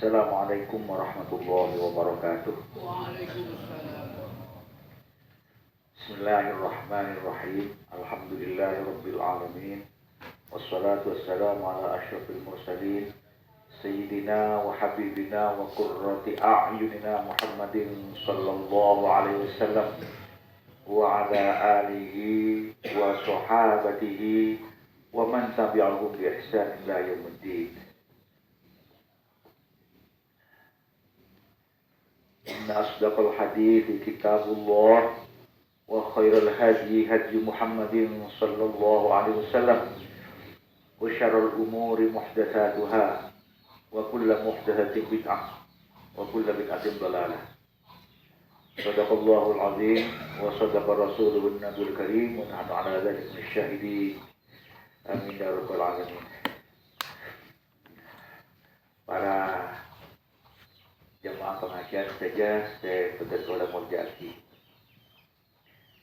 Assalamualaikum warahmatullahi wabarakatuh. Bismillahirrahmanirrahim. Alhamdulillahirabbil alamin. Wassalatu wassalamu ala asyrafil mursalin sayyidina wa habibina wa qurrati a'yunina Muhammadin sallallahu alaihi wasallam wa ala alihi wa sahabatihi wa man tabi'ahum bi ihsan ila yaumiddin. Inna asdaqal hadithi kitabullah wa khairal hadi hadi Muhammadin sallallahu alaihi wasallam wa syarrul umuri muhdatsatuha wa kullu muhdatsatin bid'ah wa kullu bid'atin dhalalah. Shadaqallahul azim wa shadaqa rasuluhun nabiyul karim wa nahnu ala dzalika minasyahidin. Amin ya rabbal alamin. Para jemaah pengajian saja saya betul-betul menjadi.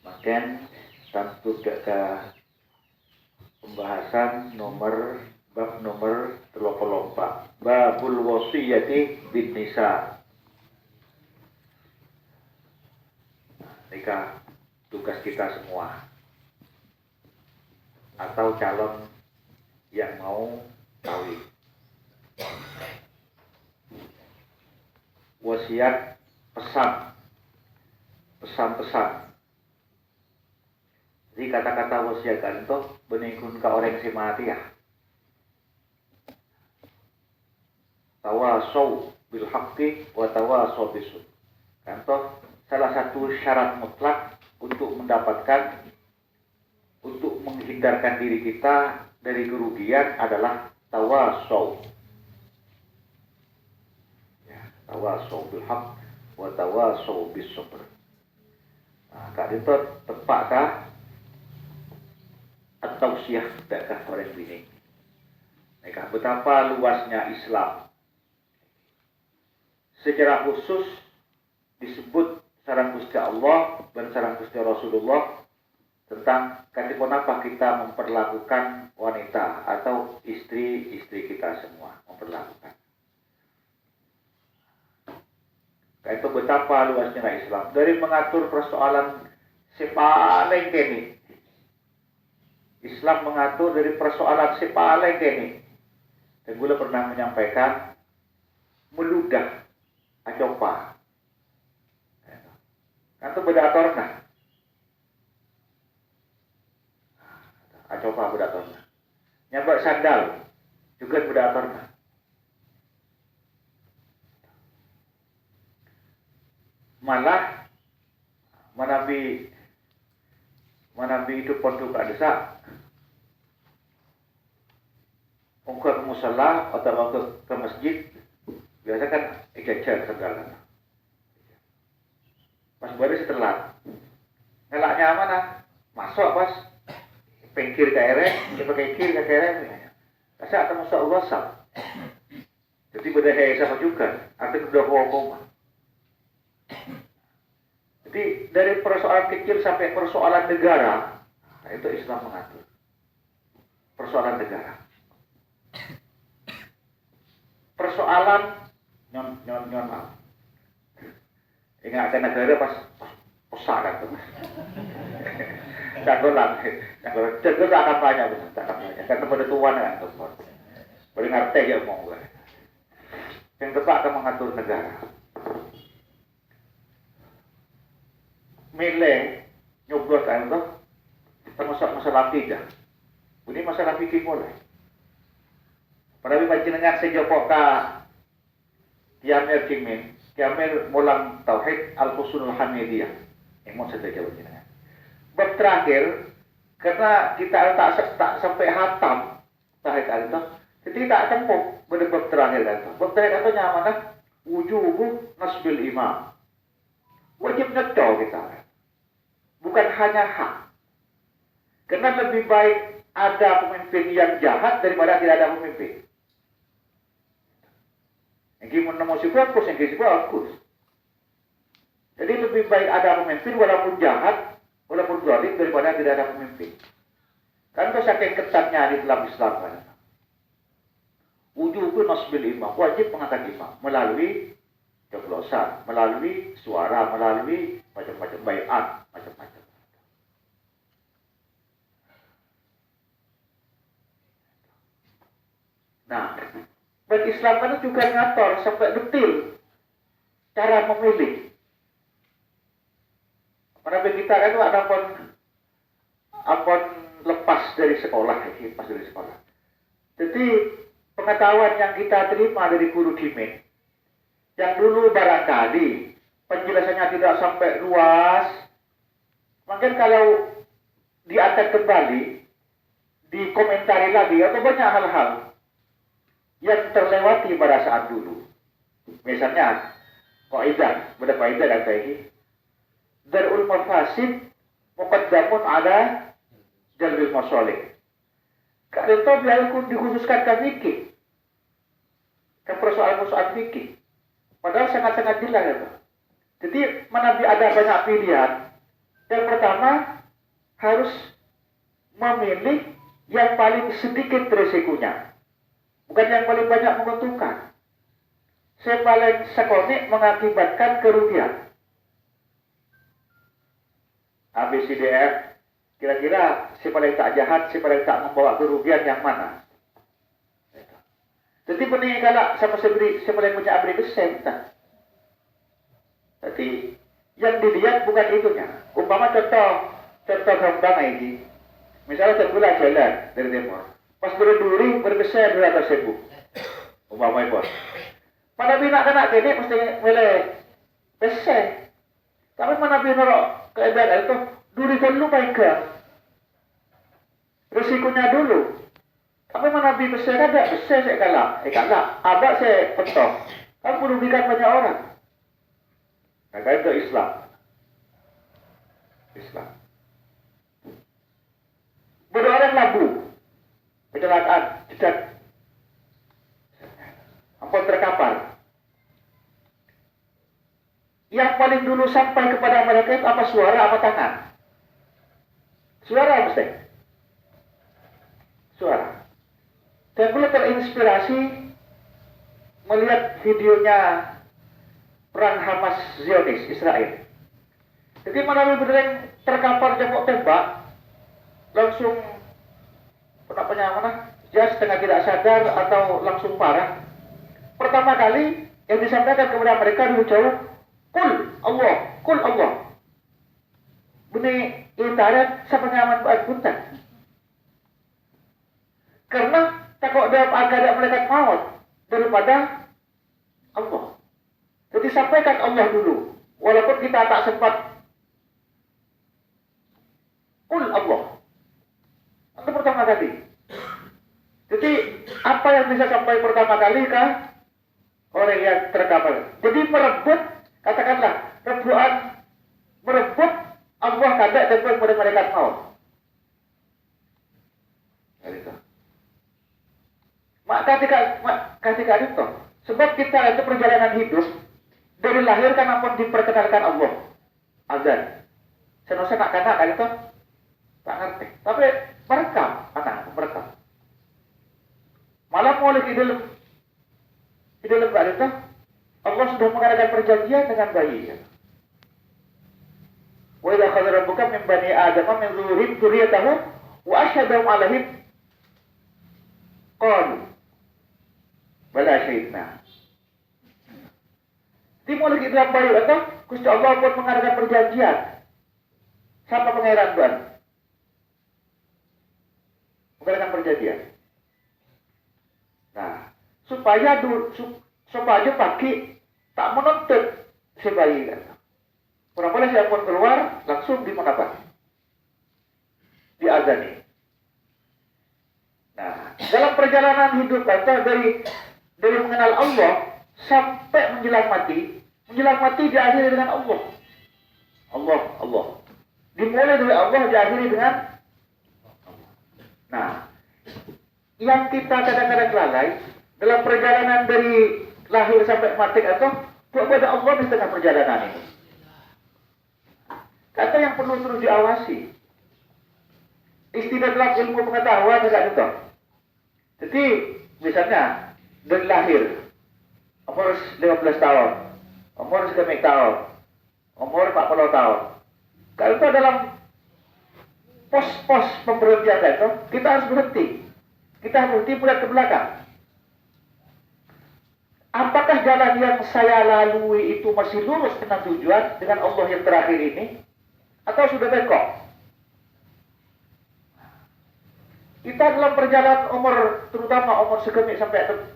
Makan tentu ke pembahasan bab nomor 34. Babul wasiyati bin nisa. Nikah tugas kita semua atau calon yang mau kawin. Wasiat pesan-pesan. Jadi kata-kata wasiat kan itu beningkun ke orang si mati ya. Tawasau bil haqqi wa tawasau bisub. Kanto salah satu syarat mutlak untuk menghindarkan diri kita dari kerugian adalah tawasau. Tawasau bil haqq wa tawasau bis sabr. Nah, kak itu tepatkah atau siah dekat orang bini? Mereka betapa luasnya Islam. Secara khusus disebut sarang Gusti Allah dan sarang Gusti Rasulullah tentang kenapa kita memperlakukan wanita atau istri-istri kita semua memperlakukan. Itu betapa luasnya Islam. Dari mengatur persoalan sepaling kini. Islam mengatur dari persoalan sepaling kini. Dan gula pernah menyampaikan meludah acopa. Itu bedatorna. Acopa bedatorna. Nyabak sandal juga bedatorna. Malah manabi itu pondok desa ke musala atau ke masjid biasa kan ejajar segala pas baru setelah ngelaknya mana masuk pas pengkir ke ere coba kiri ke ere kasih atau musa Allah sah jadi beda sama juga arti kedua koma. Jadi dari persoalan kecil sampai persoalan negara, nah itu Islam mengatur. Persoalan negara. Persoalan nyon maaf. Ingat negara pas posakan tuh. Cakulan akan banyak benar. Karena pada tuan kan tuh. Paling ngerti ya omong gue. Yang tepat akan mengatur negara. Milih nyoblos itu termasuk masalah tidak. Ini masalah fikih mulai. Pada panjenengan sejopok ka Kiamil Kimin, Kiamil mulang tauhid al-usulul hamidiyah. Emon saja panjenengan. Bab terakhir karena kita tak sampai hatam tauhid itu, jadi tak tempuh bab terakhir itu. Bab terakhir itu nyamanah wujubu nasbil imam. Wajib nyeto kita. Bukan hanya hak. Karena lebih baik ada pemimpin yang jahat daripada tidak ada pemimpin. Yang menemu si bagus, yang si bagus. Jadi lebih baik ada pemimpin walaupun jahat, walaupun zalim daripada tidak ada pemimpin. Kan itu saking ketatnya di dalam Islam kan. wujub nasbil imam, wajib mengangkat imam melalui coblosan, melalui suara, melalui macam-macam baiat, macam-macam. Nah, bagi Islam kan juga ngatur sampai detil cara memilih. Karena kita kan itu ada pun lepas dari sekolah, lepas dari sekolah. Jadi pengetahuan yang kita terima dari guru Dimen, yang dulu barangkali penjelasannya tidak sampai luas, mungkin kalau diangkat kembali, dikomentari lagi, atau banyak hal-hal yang terlewati pada saat dulu. Misalnya, kaidah, beda kaidah kata ini, darul mafasid muqaddamun ala jalbil masalih. Kalau itu biar dikhususkan ke fikih, ke persoalan-persoalan fikih. Padahal sangat-sangat jelas ya Pak. Jadi menabi ada banyak pilihan. Yang pertama harus memilih yang paling sedikit risikonya, bukan yang paling banyak menguntungkan. Yang paling sekonik mengakibatkan kerugian. ABCDF, kira-kira si paling tak jahat, si paling tak membawa kerugian yang mana? Jadi benih kalau sama si paling punya abri besar. Jadi yang dilihat bukan itunya. Umpama contoh gampang ini. Misalnya tergulah jalan dari timur. Pas berduri berbesar 200.000. Umpama itu. Mana bina kena gini mesti milih besar. Tapi mana bina keadaan itu duri dulu baiklah. Risikonya dulu. Tapi mana lebih besar ada, besar saya kalah. Abang saya petok. Kan merugikan banyak orang. Nah, itu Islam. Berorang labu. Kecelakaan, jejak. Ampun terkapar. Yang paling dulu sampai kepada mereka itu apa, suara apa tangan? Suara mesti. Suara. Dan boleh terinspirasi melihat videonya perang Hamas Zionis Israel. Jadi mana beneran terkapar jempol tembak, langsung dia setengah tidak sadar atau langsung parah. Pertama kali yang disampaikan kepada mereka dulu jauh, kul Allah. Beni intaran sama nyaman buat punten. Karena takut dalam agama malaikat maut daripada Allah. Jadi sampaikan Allah dulu. Walaupun kita tak sempat kul Allah. Itu pertama kali. Jadi apa yang bisa sampai pertama kali kah? Orang yang terkapar. Jadi merebut, katakanlah, merebut Allah kadang dan kepada malaikat maut. Maka ketika itu, sebab kita itu perjalanan hidup dari lahir kan ampun diperkenalkan Allah. Azan. Senasa nak kata itu tak ngerti. Tapi merekam, merekam. Malah mulai di dalam itu Allah sudah mengadakan perjanjian dengan bayi. Wa idza akhadha rabbuka min bani adama min zuhurihim dzurriyyatahum wa asyhadahum 'alaihim qalu bala syahidna. Dimulai di dalam bayi itu Gusti Allah pun mengadakan perjanjian sama pangeran Tuhan. Mengadakan perjanjian. Nah, supaya pagi tak menuntut si bayi kan. Kurang-kurang siapa pun keluar langsung dimenangkan. Diazani. Nah, dalam perjalanan hidup kita dari mengenal Allah sampai menjelang mati diakhiri dengan Allah. Allah. Dimulai dari Allah, diakhiri dengan Allah. Nah, yang kita kadang-kadang lalai dalam perjalanan dari lahir sampai mati atau kepada Allah di tengah perjalanan ini. Kata yang perlu terus diawasi. Istilah dalam ilmu pengetahuan tidak itu. Jadi misalnya dari lahir, umur 15 tahun, umur sekian tahun, umur 40 tahun. Kalau itu dalam pos-pos pemberhentian itu, kita harus berhenti. Kita harus berhenti melihat ke belakang. Apakah jalan yang saya lalui itu masih lurus dengan tujuan dengan Allah yang terakhir ini? Atau sudah bengkok? Kita dalam perjalanan umur, terutama umur sekemik sampai 40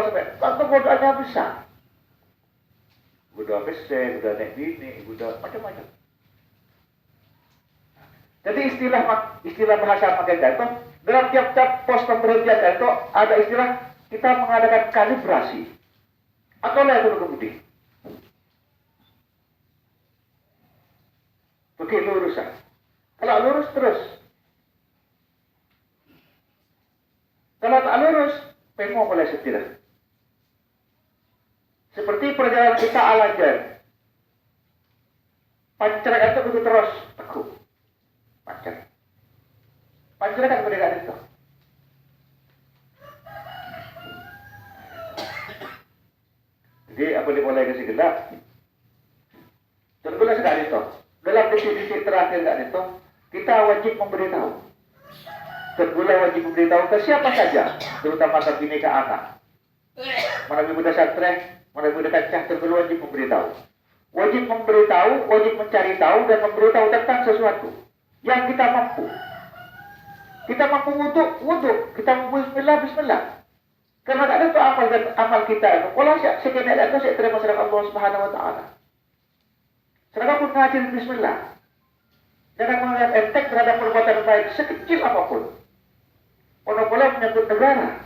sampai, tentu godaannya besar. Goda besar, goda naik bini, goda macam-macam. Jadi istilah bahasa Makeda itu, dalam tiap-tiap pos pemberhentian itu ada istilah kita mengadakan kalibrasi. Atau lain dulu kemudian. Begitu lurusan. Kalau lurus terus. Kalau tak lurus, pengen mulai setirah. Seperti perjalanan kita alajan. Panceran itu begitu terus teguh. Panceran kan berdekatan itu. Jadi apa dimulai ke gelap? Terbelah sekali itu. Dalam titik-titik terakhir itu, kita wajib memberitahu. Terbelah wajib memberitahu ke siapa saja, terutama ke bini ke anak. Mana muda santri, mana muda kancah, terbelah wajib memberitahu. Wajib memberitahu, wajib mencari tahu dan memberitahu tentang sesuatu yang kita mampu. Kita mampu wudhu, kita mampu bismillah. Karena ada itu amal kita itu. Kalau sekian itu saya terima serang Allah Subhanahu Wa Taala. Serang pun ngaji bismillah. Jangan menganggap enteng terhadap perbuatan baik sekecil apapun. Orang boleh menyebut negara.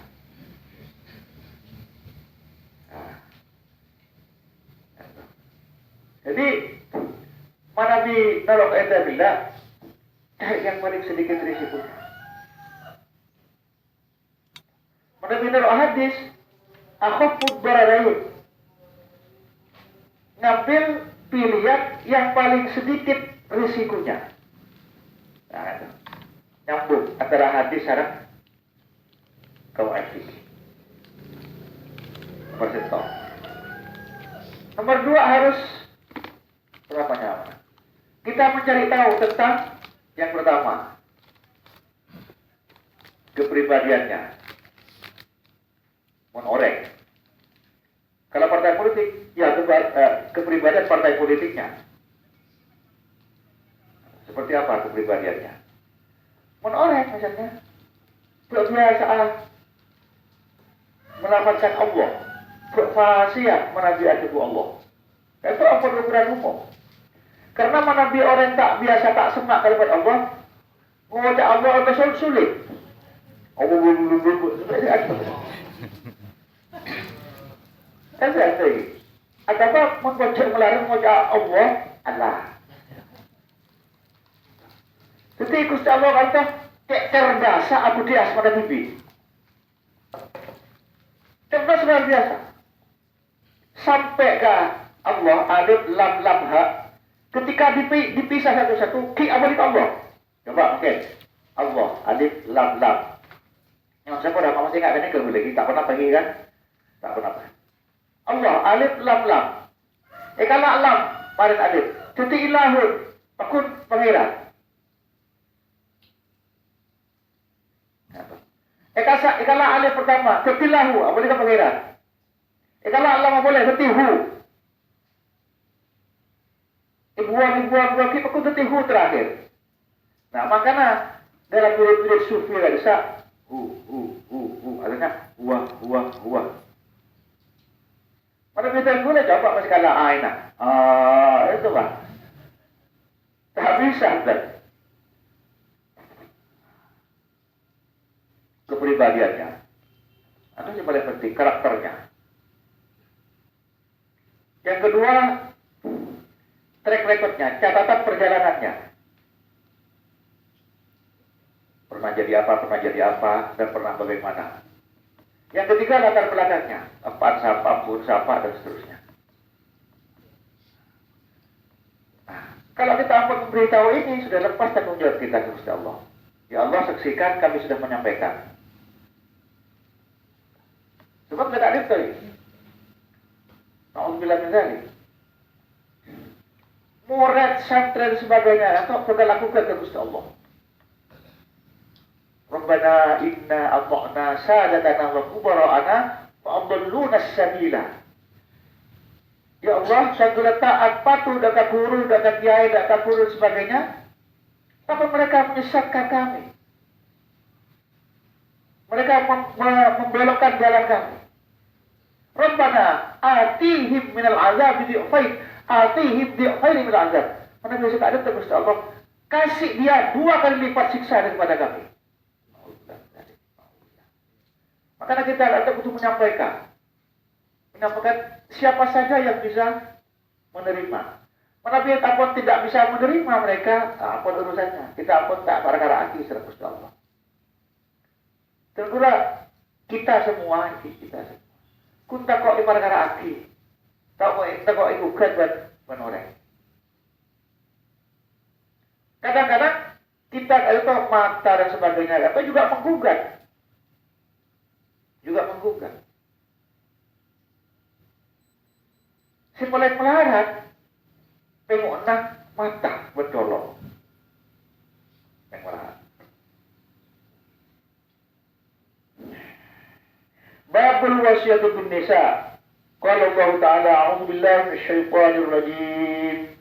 Jadi mana di nolok billah cari yang paling sedikit risiko. Benar hadis, akhafud dararain. Ngambil pilihan yang paling sedikit risikonya. Nah, itu. Nyambung antara hadis sarang kawan fikih. Nomor 1. Nomor 2 harus berapa nyaman? Kita mencari tahu tentang yang pertama, kepribadiannya. Menorek. Kalau partai politik, ya kepribadian partai politiknya. Seperti apa kepribadiannya? Menorek misalnya. Biasa melafalkan Allah. Berfasiat menabiati Allah. Itu apa ukuran umum? Karena menabi orang tak biasa tak semak kalimat Allah, mengucap Allah atau sulit. Atau membaca melarang mengucap Allah. Jadi Gusti Allah kata cerdasa Abu Dias pada bibi. Cerdas luar biasa. Sampai ke Allah alif lam lam ha. Ketika dipisah satu-satu, ki apa itu Allah? Coba mungkin Allah alif lam lam. Yang saya pernah masih nggak ada ke lagi, tak pernah pergi kan? Tak pernah. Allah alif lam lam. Kalau lam paling alif. Jadi ilahun, pakun pengiran. Kalau alif pertama, ketilahu, apa dia pengiran? Kalau Allah boleh, ketihu. Ibuan, pakun ketihu terakhir. Nah, makanya dalam murid-murid sufi ada bisa artinya huwa. Pada kita boleh coba masih kalah aina. Itu kan. Tak bisa kan. Kepribadiannya. Itu yang paling penting, karakternya. Yang kedua, track recordnya, catatan perjalanannya. Pernah jadi apa, dan pernah bagaimana. Yang ketiga, latar belakangnya. Apa, siapa, dan seterusnya. Nah, kalau kita ampun memberitahu ini, sudah lepas tanggung jawab kita kepada Allah. Ya Allah, saksikan kami sudah menyampaikan. Sebab tidak ada itu. Nauzubillah min dzalik. Murid santri dan sebagainya atau kita lakukan ke Gusti Allah. Rabbana inna ata'na sadatana wa kubara'ana fa adalluna as-sabila. Ya Allah, saya sudah taat patuh dekat guru, dekat kiai, dekat guru dan sebagainya. Tapi mereka menyesatkan kami. Mereka membelokkan jalan kami. Rabbana atihim minal azab di'fain. Atihim di'fain minal azab. Mana bisa ada terus Allah. Kasih dia 2 kali lipat siksa daripada kami. Makanya kita ada untuk menyampaikan siapa saja yang bisa menerima. Menabi apapun tidak bisa menerima mereka, apapun urusannya. Kita pun tak perkara hati secara Gusti Allah. Tentulah kita semua. Kunta kok di perkara hati. Tak kok igugat buat menoreh. Kadang-kadang kita itu mata dan sebagainya, atau juga menggugat. Si mulai melarat, pengokna mata bercolong. Yang melarat. Babul wasiyatu bin nisa. Qala Allah Ta'ala, a'udzu billahi minasyaitonir rajim.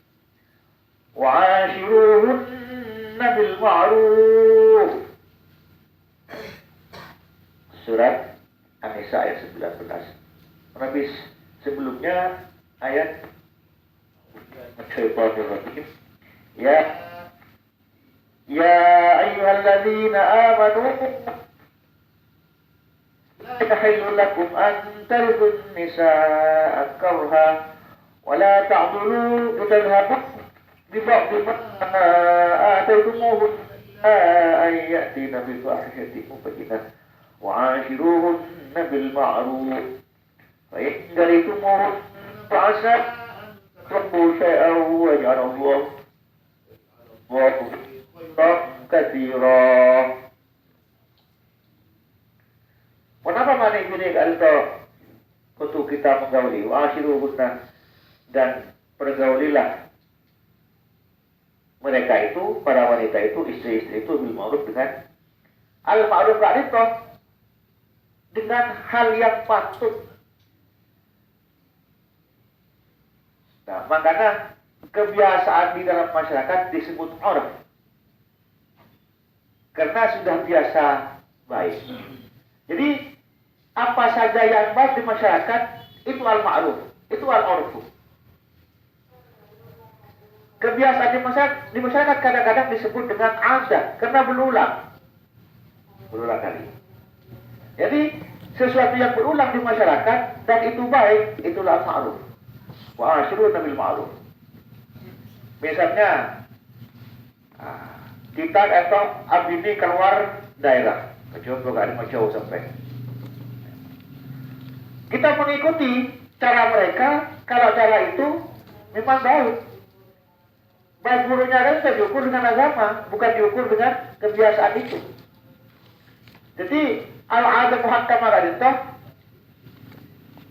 Wa'ashiruhunna bil ma'ruf. Surat An-Nisa ayat 19. Habis sebelumnya ayat Syaitanir-Rajim. Ya ayyuhalladzina amanu la yahillu lakum an tarithu an-nisaa karha wa la ta'dulu tadhhabu bi ba'di ma ataytumuhunna an ya'tina bi fahishatin mubayyinatin وعاشروهن بالمعروف فإن كرهتموهن فعسى أن تحبوا شيئا ويجعل الله خيرا كثيرا. Kenapa mana ini kalau untuk kita menggauli wa'ashiruhunna dan pergaulilah mereka itu, para wanita itu, istri-istri itu bil ma'ruf dengan al-ma'ruf itu dengan hal yang patut. Nah, makanya kebiasaan di dalam masyarakat disebut urf. Karena sudah biasa baik. Jadi apa saja yang baik di masyarakat itu al-ma'ruf, itu al-urfu. Kebiasaan di masyarakat kadang-kadang disebut dengan adat karena berulang kali. Jadi sesuatu yang berulang di masyarakat dan itu baik, itulah ma'ruf. Wa asyruna bil ma'ruf. Misalnya kita atau abdi ini keluar daerah, coba gak ada jauh sampai. Kita mengikuti cara mereka, kalau cara itu memang baik. Baik buruknya kan kita diukur dengan agama, bukan diukur dengan kebiasaan itu. Jadi al-adat muhakkamah itu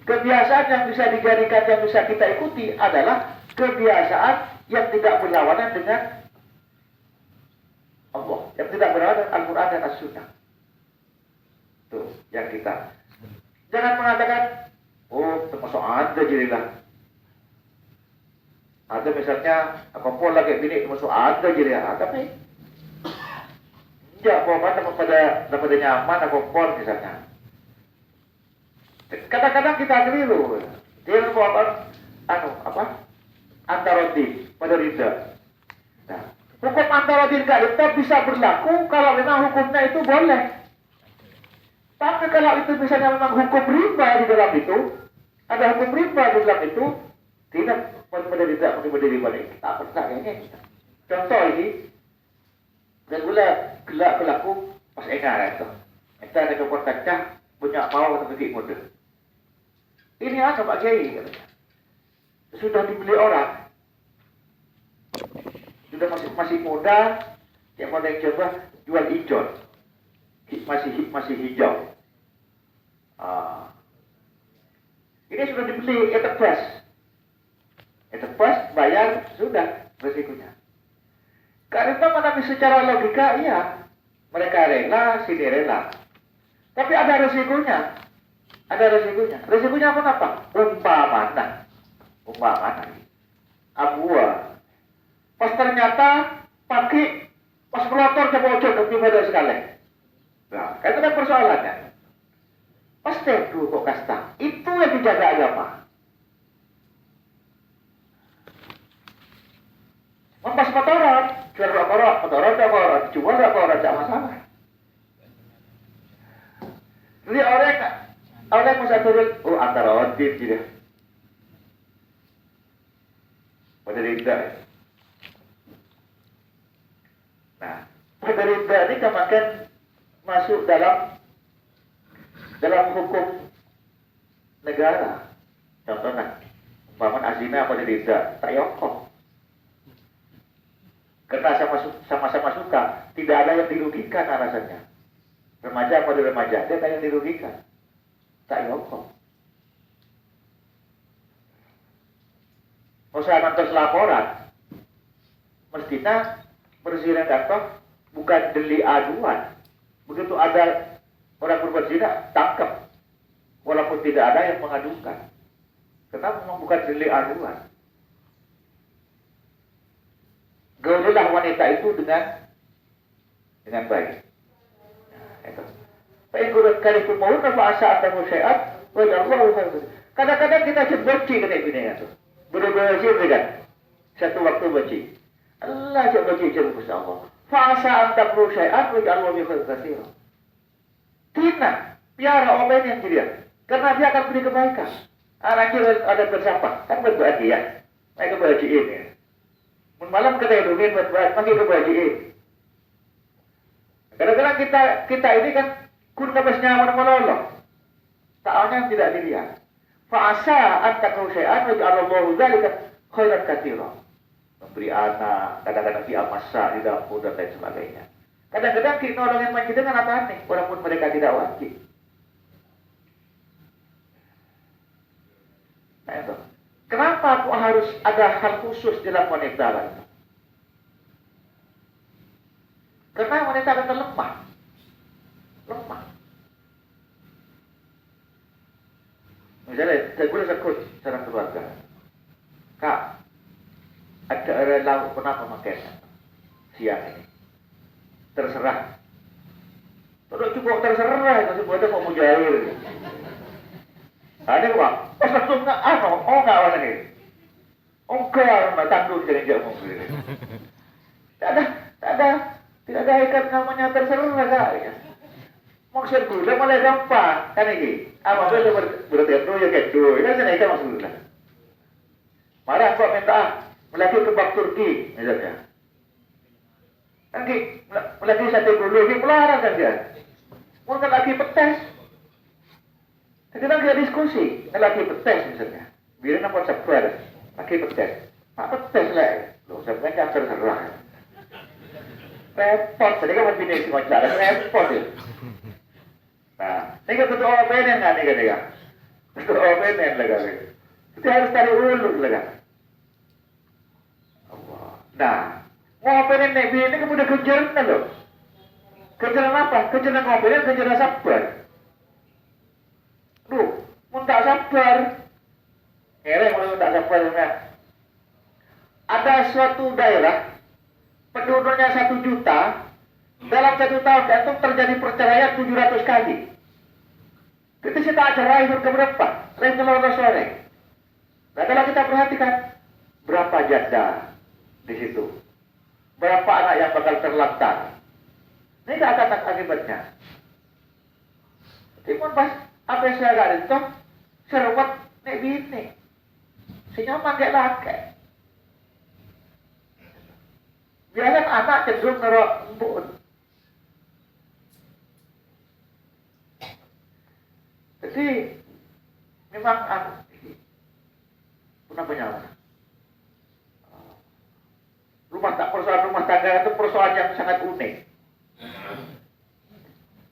kebiasaan yang bisa dijadikan, yang bisa kita ikuti adalah kebiasaan yang tidak berlawanan dengan Allah, yang tidak berlawanan dengan Al-Quran dan As-Sunnah. Tuh, yang kita jangan mengatakan, oh termasuk ada jadilah. Ada misalnya kompor lagi bini termasuk ada jadilah, tapi tidak bawa daripada nyaman kompor misalnya. Kadang-kadang kita keliru. Dia membawa antarodin pada rida. Nah, hukum antarodin itu bisa berlaku kalau memang hukumnya itu boleh. Tapi kalau itu misalnya memang hukum riba di dalam itu, ada hukum riba di dalam itu, tidak pada rida ini. Tak pernah ini. Contoh ini. Dan gelak pelaku pas engar itu. Kita ada kepot kacang, banyak mau atau begitu muda. Ini apa Pak Kiai? Sudah dibeli orang. Sudah masih muda, yang mau coba jual ijon. Masih hijau. Ini sudah dibeli, tebas, bayar, sudah resikonya. Karena menangani secara logika, iya, mereka rela, sini rela. Tapi ada resikonya. Resikonya apa? Umpamana. Abuah. Pas ternyata pas melotor ke bocor ke timur sekali. Nah, itu kan persoalannya. Pasti itu kok kasta. Itu yang dijaga agama. Pas motoran, jual motoran, cuma motoran sama-sama. Jadi orang masa turun, antara odin gitu. Pemerintah. Nah, pemerintah ini kemakan masuk dalam hukum negara. Contohnya, umpama azina pemerintah, tak yokok. Karena sama-sama suka, tidak ada yang dirugikan alasannya. Remaja pada remaja, dia tak yang dirugikan. Tak yokok. Usaha nonton laporan, mestinya berzina kantor bukan deli aduan. Begitu ada orang berbuat zina, tangkap. Walaupun tidak ada yang mengadukan. Karena memang bukan deli aduan. Gaulilah wanita itu dengan baik. Itu. Kadang-kadang kita benci kena bini itu. Berbeza kan? Satu waktu benci. Allah cak benci cak Allah. Fa'asa antakru syai'at wa ja'allahu bi khairin katsira. Tidak, piara omen yang dia. Karena dia akan beri kebaikan. Anaknya ada bersama, kan berbagi ya. Mereka berbagiin ya. Malam kita hidupin buat masih kebajiin. Kadang-kadang kita ini kan kun nafas nyaman melolong. Ta'alnya tidak dilihat. Fa'asa antakru syai'an wa ja'allahu dzalika khairan katsira. Memberi anak, kadang-kadang si amasa di dapur dan lain sebagainya. Kadang-kadang kita nolongin macam dengan apa nih, walaupun mereka tidak wajib. Nah itu. Kenapa kok harus ada hal khusus dalam wanita itu? Karena wanita akan lemah. Misalnya, saya boleh sebut seorang keluarga. Kak, ada orang lauk kenapa makan siang ini? Terserah. Tidak cukup terserah, itu sebuahnya mau mujair. Ada kok, pas langsung nggak apa nih? Enggak tanggung jadi jamu. Tidak ada ikat namanya terserah kak. Maksud gula malah gampang, kan ini? Apa boleh berarti itu ya gitu, kan saya ikan maksud gula. Marah kok minta melaki kebab Turki, misalnya. Kan melaki sate gula ini melarang kan dia. Mungkin lagi petes. Kita diskusi, lagi petes misalnya. Biar nampak sabar, lagi petes. Pak petes lah, loh sampai kan terserah. Repot, jadi kan bini semua jalan repot ya. Nah, ini kan betul openen kan ini kan? Betul openen lah kan? Itu harus tarik ulur lah kan? Nah, mau openen nih bini kemudian kejaran loh. Kejaran apa? Kejaran openen, kejaran sabar. Duh, mau tak sabar. Mau tak sabar ya. Ada suatu daerah penduduknya 1 juta, dalam 1 tahun itu terjadi perceraian 700 kali. Itu kita acara itu keberapa? Lain sore. Nah kalau kita perhatikan berapa janda di situ, berapa anak yang bakal terlantar. Ini akan akibatnya. Timun pas apa saya gak itu serwat nek bini, sinyaman kayak laki. Biarkan anak cenderung ngerok embun. Jadi memang kenapa nyaman? Persoalan rumah tangga itu persoalan yang sangat unik.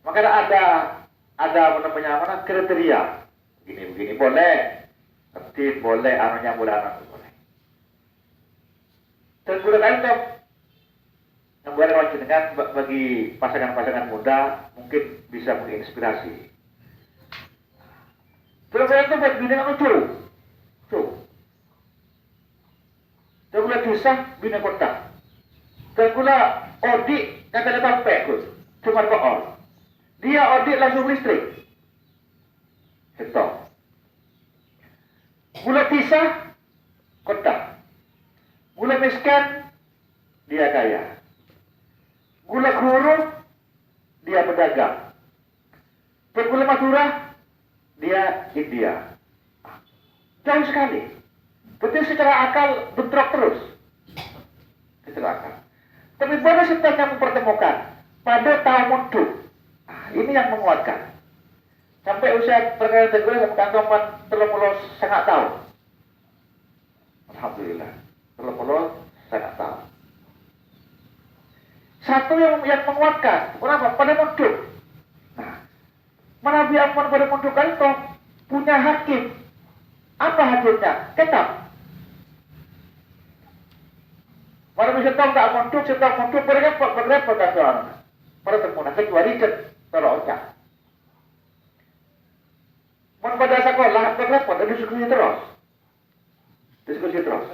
Makanya ada kriteria. Begini boleh, masjid boleh, anunya boleh. Dan gunakan itu membuat orang jenengan bagi pasangan-pasangan muda mungkin bisa menginspirasi. Terus saya itu buat bina lucu. Dan gula kisah bina kota. Dan gula audit yang kena tampek kot. Cuma koor. Dia audit langsung listrik. Itu. Gula kisah kota. Gula miskin dia kaya. Gula guru dia pedagang. Dan gula Madura dia India. Jauh sekali. Betul secara akal bentrok terus. Secara akal. Tapi pada setelahnya mempertemukan pada tahun itu. Ini yang menguatkan. Sampai usia perkara teguh sampai kantongan 30 setengah tahun. Alhamdulillah. 30 setengah tahun. Satu yang menguatkan. Kenapa? Pada munduk. Nah, Nabi Muhammad pada munduk itu punya hakim. Apa hakimnya? Kitab. Mana bisa tahu tak munduk, mereka kan orang. Pada temuan, kecuali terocak. Mau pada sekolah, berapa? Diskusi terus.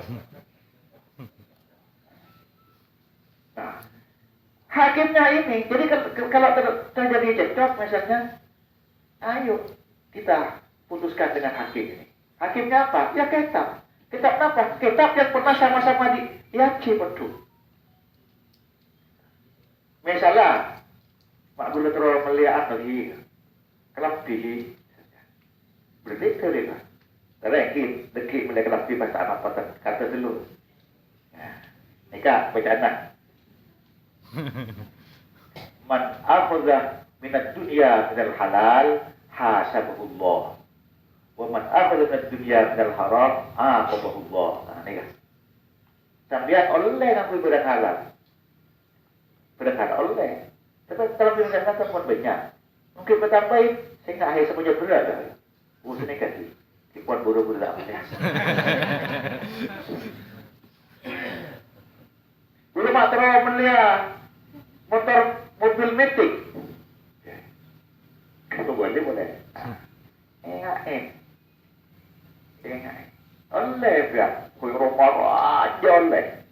Nah, hakimnya ini, jadi kalau terjadi cekcok misalnya, ayo kita putuskan dengan hakim ini. Hakimnya apa? Ya kitab. Kitab apa? Kitab yang pernah sama-sama diyaci betul. Misalnya, Mak Gula terlalu melihat lagi, kelabih, berdek lah. Terengkin, dekik melihat kelabih bahasa apa kata dulu. Nikah, bercanda. Man akhudha minat dunia minal halal, hasabahullah. Wa man akhadha min dunya minal haram aqabahullah. Nah, ini kan. Sambian oleh ngaku barang halal. Barang halal oleh. Tapi kalau kita kata pun banyak. Mungkin bertambahin sehingga akhir semuanya berada. Usulnya kasih. Kipuan buru-buru tak boleh. Dulu mak terlalu melihat mobil metik. Kalau boleh. Enggak. Oleh biar kui rumah aja oleh.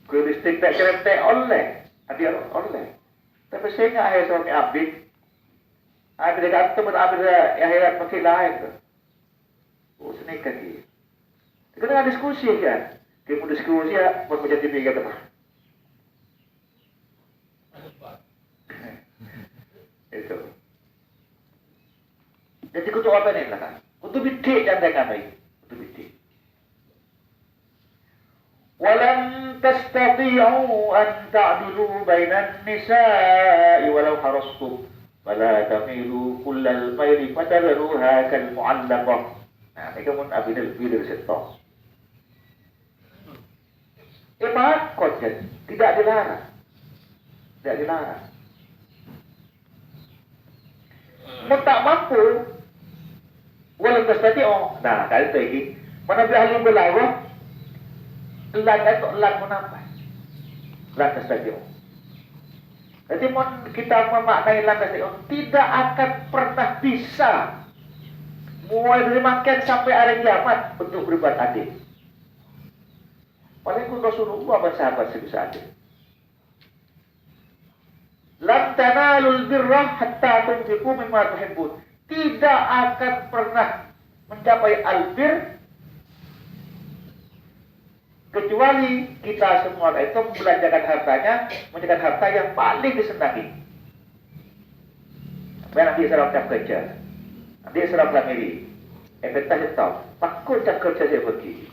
Kui listrik tak kereta oleh. Ada oleh. Tapi saya enggak ayah suami abid. Abid dekat tu abid akhirat pakai lain tu. Oh senekat dia. Kita dengan diskusi kan. Kita mau diskusi ya, buat menjadi tiga teman. Itu. Jadi kutu apa ni lah kan? Kutu bidik dan dengan baik. Kutu bidik. Walam tastati'u an ta'dilu bainan nisa'i walau harastum. Wala tamilu kullal mayri fatadruha kal mu'allaqah. Nah, ini kamu abidal bilir setok. Ibarat konjen, tidak dilarang. Tidak dilarang. Mau tak mampu, walau tastati'u. Nah, kali itu lagi. Mana ahli belawa, lang itu lang menambah. Lang tastati'u. Jadi kita memaknai lang tastati'u, tidak akan pernah bisa mulai dari makan sampai hari kiamat untuk berbuat adil. Paling pun Rasulullah bersahabat sebisa adil. Lan tanalul birra hatta tunfiqu mimma tuhibbun. Tidak akan pernah mencapai albir kecuali kita semua itu membelanjakan hartanya, menjadikan harta yang paling disenangi. Nanti serap cap kerja, nanti serap lamiri. Efeknya saya tahu, takut cap kerja saya pergi.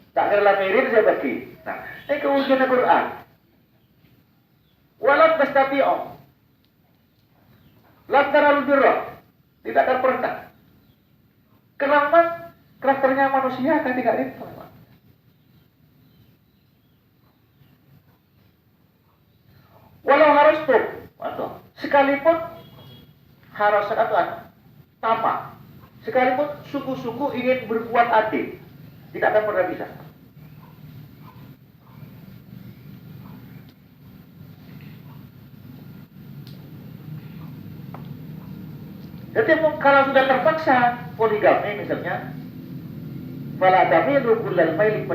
Tak kena lamirin saya pergi. Nah, ini keujian Al-Quran. Walau tastati'u lan tanalul birra. Tidak akan pernah. Kenapa? Karakternya manusia kan tidak itu. Walau harus tuh, sekalipun harus atau tamak. Sekalipun sungguh-sungguh ingin berbuat adil, tidak akan pernah bisa. Jadi kalau sudah terpaksa poligami misalnya, fala tamilu kullal maili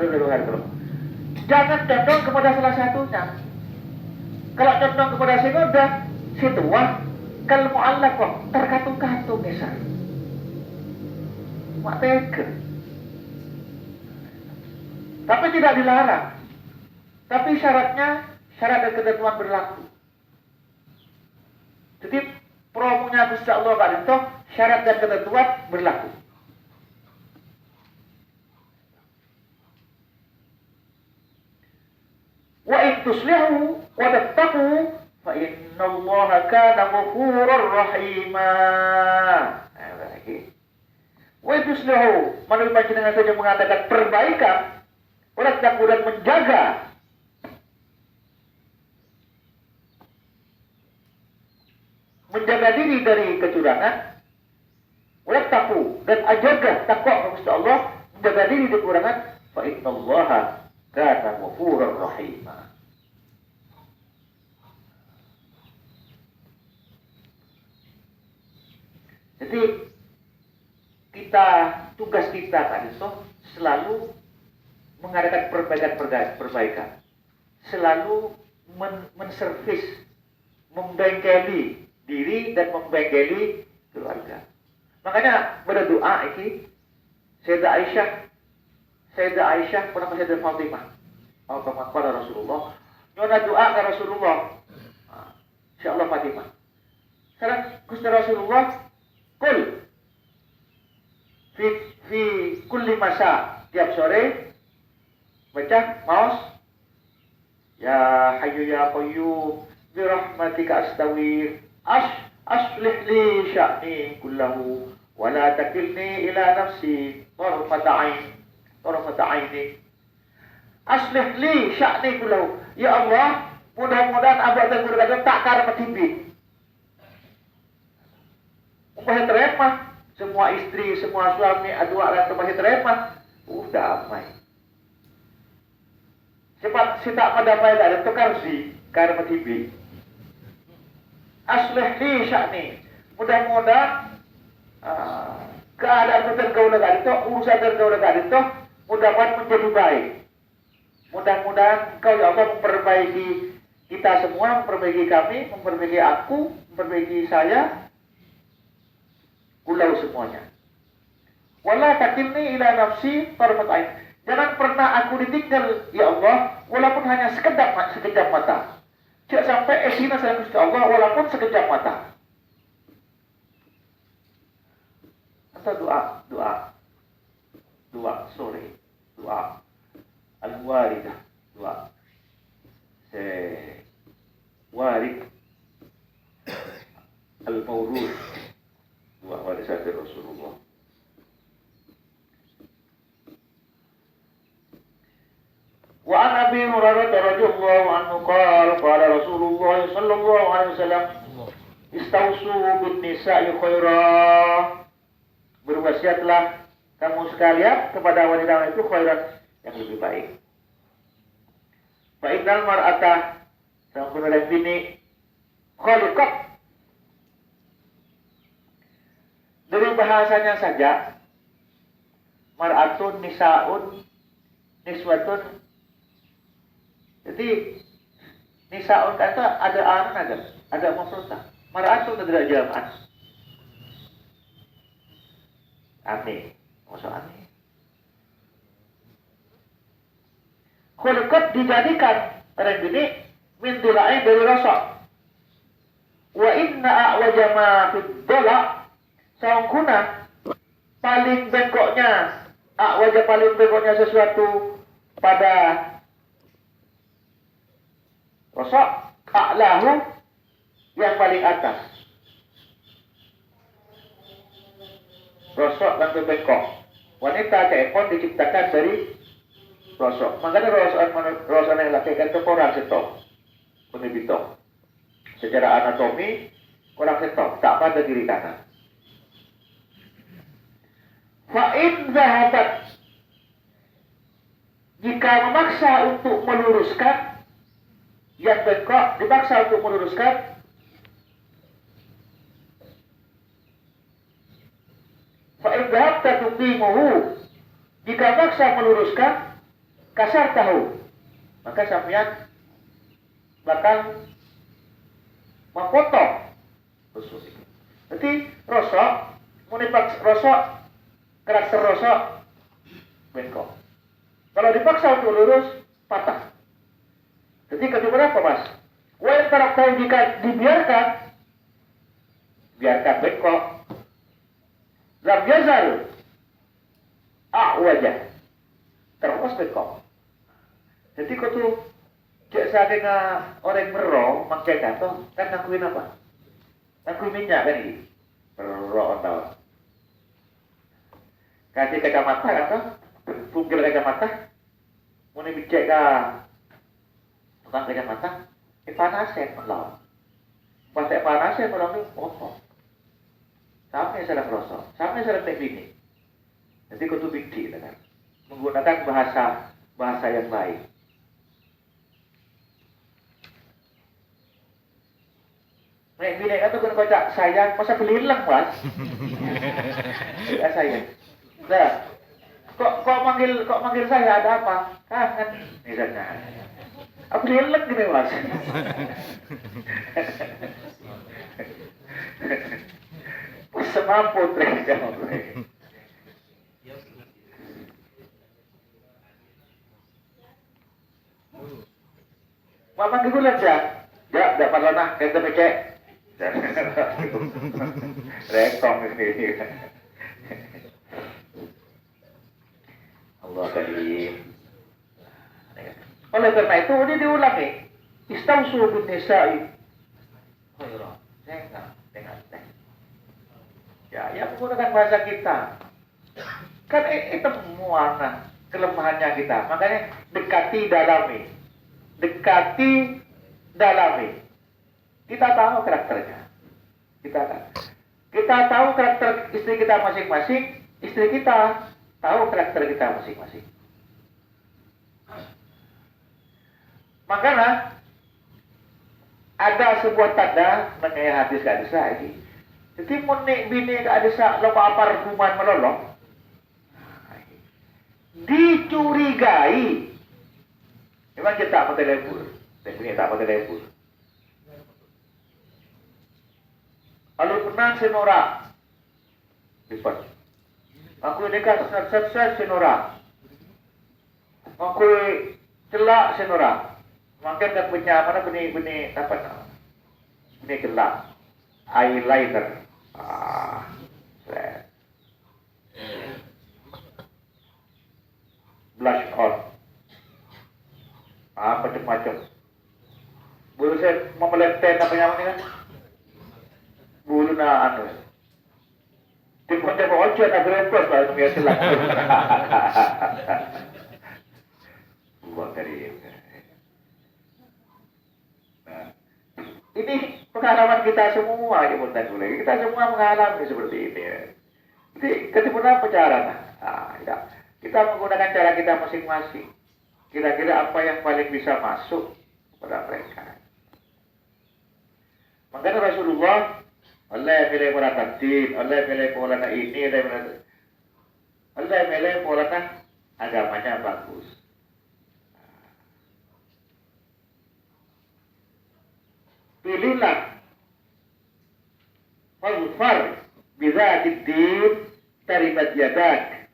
jangan condong kepada salah satunya. Kalau condong kepada sinoda, situah, kalau mu'allaqah terkatung-katung misal. Mak tega. Tapi tidak dilarang. Tapi syaratnya, syarat dan ketentuan berlaku. Jadi promonya Gusti Allah Pak Rinto, syarat dan ketentuan berlaku. Wa in tuslihu wa tattaqu fa innallaha kana ghafurur rahima. Wa in tuslihu, menurut panjenengan saja mengatakan perbaikan, wa tattaqu dan menjaga diri dari kecurangan, wa tattaqu dan ajaga takwa kepada Allah, menjaga diri dari kekurangan, fa innallaha kana ghafurur rahima. Jadi tugas kita kan itu selalu mengadakan perbaikan, selalu menservis, membengkeli diri dan membengkeli keluarga. Makanya berdoa ini Sayyidah Aisyah pernah ke Sayyidah Fatimah. Kepada Rasulullah, nyona doa ke Rasulullah. Insyaallah Fatimah. Sekarang Gusti Rasulullah kul fi kulli masa, tiap sore baca maos ya hayyu ya qayyum bi rahmatika astaghfir aslih li sya'ni kullahu wa la takilni ila nafsi tarfata aini aslih li sya'ni kullahu. Ya Allah, mudah-mudahan abad dan berkata tak karena tibi umpah terima semua istri, semua suami, adua dan tempat terima damai. Cepat si tak madamai tak ada tukar si karena tibi. Aslih li sya'ni, mudah-mudahan keadaan tergaulah itu, urusan tergaulah itu mudah-mudahan menjadi baik. Mudah-mudahan Engkau ya Allah memperbaiki kita semua, memperbaiki kami, memperbaiki aku, memperbaiki saya, kulau semuanya. Wala takilni ila nafsi tarfat ain. Jangan pernah aku ditinggal ya Allah, walaupun hanya sekejap mata. Jangan sampai esina saya Gusti Allah walaupun sekejap mata. Atau doa sore, doa al-waridah, doa warid al-mawrud, doa warisan dari Rasulullah. Wa an Abi Hurairah radhiyallahu anhu qala Rasulullah sallallahu alaihi wasallam istausu bin nisa'i khaira, berwasiatlah kamu sekalian kepada wanita itu khairan, yang lebih baik. Fa innal mar'ata, sang bini, khaliqat, dari bahasanya saja mar'atun, nisa'un, niswatun. Jadi nisa'un kata ada anan, ada mafrudah. Mar'atun ada jamak. Aneh, maksud aneh. Khuliqat dijadikan orang ini min dilai dari rasa. Wa inna a'waja ma fid dhala, saungkuna paling bengkoknya, a'waja paling bengkoknya sesuatu pada rasa, a'lahu yang paling atas. Rosok dan bengkok. Wanita caipon diciptakan dari rosok. Makanya rosok yang lakukan itu kurang setok. Pendibitok. Secara anatomi kurang setok. Tak pada kiri kanan. Fa'in zahabat, jika memaksa untuk meluruskan yang bengkok, dipaksa untuk meluruskan, fa'in zahabta tuqimuhu, jika maksa meluruskan, kasar tahu, maka sampean bakal memotong rusuk. Jadi rosok, munipaks rosok, karakter rosok bengkok. Kalau dipaksa untuk lurus, patah. Jadi kedua apa mas? Wain karakter jika biarkan bengkok. Lam yazal wajah terus bengkok. Jadi kau tuh cek saking orang merong makai kantong kan ngakuin apa? Ngakuin minyak kan ini merong tau. Kasih kacamata kan? Pungkir kacamata. Mau dicek ke tukang kacamata. Panasnya melau. Pasal panasnya melau ni potong. Sampai sedang rosok, sampai sedang teknik. Nanti kau tuh bikti kan? Menggunakan bahasa yang baik. Nek bini kan tuh kena kocak sayang, masa belilang mas? Ya sayang. Nah, kok manggil saya ada apa? Kangen, misalnya. Aku belilang gini mas. Semampu mereka. Mama kegulat ya? Ya, dapat lona, kita becek. Rekong ini. Allah karim. Oleh karena itu, ini diulangi. Istausu bin nisa'i. Khairah. Dengar. Ya, yang menggunakan bahasa kita. Kan itu muana kelemahannya kita. Makanya dekati dalami. Kita tahu karakternya. Kita tahu karakter istri kita masing-masing. Istri kita tahu karakter kita masing-masing. Makanya ada sebuah tanda mengenai hadis lagi. Jadi menik bini ada loba parfuman melolong. Dicurigai. Memang kita tak pakai lebur. Tapi tak pakai lebur. Lalu pernah senorak. Lipat. Aku dekat sat senorak. Aku celak senorak. Makan tak punya mana benih apa nama? Benih gelap. Eyeliner. Blush on. Macam-macam. Bulu saya mau melenten apa yang ini kan? Bulu na anu. Tiba-tiba ojek nak berempos lah itu biasa lah. Buat dari ini pengalaman kita semua di Montan Gulai. Kita semua mengalami seperti ini. Jadi ketika pacaran, ya, kita menggunakan cara kita masing-masing. Kira-kira apa yang paling bisa masuk kepada mereka. Makanya Rasulullah, Allah yang milih orang takdir, Allah yang milih orang ini, Allah yang milih orang agamanya bagus. Pilihlah Fazfar Bizatiddin Taribat Yadak.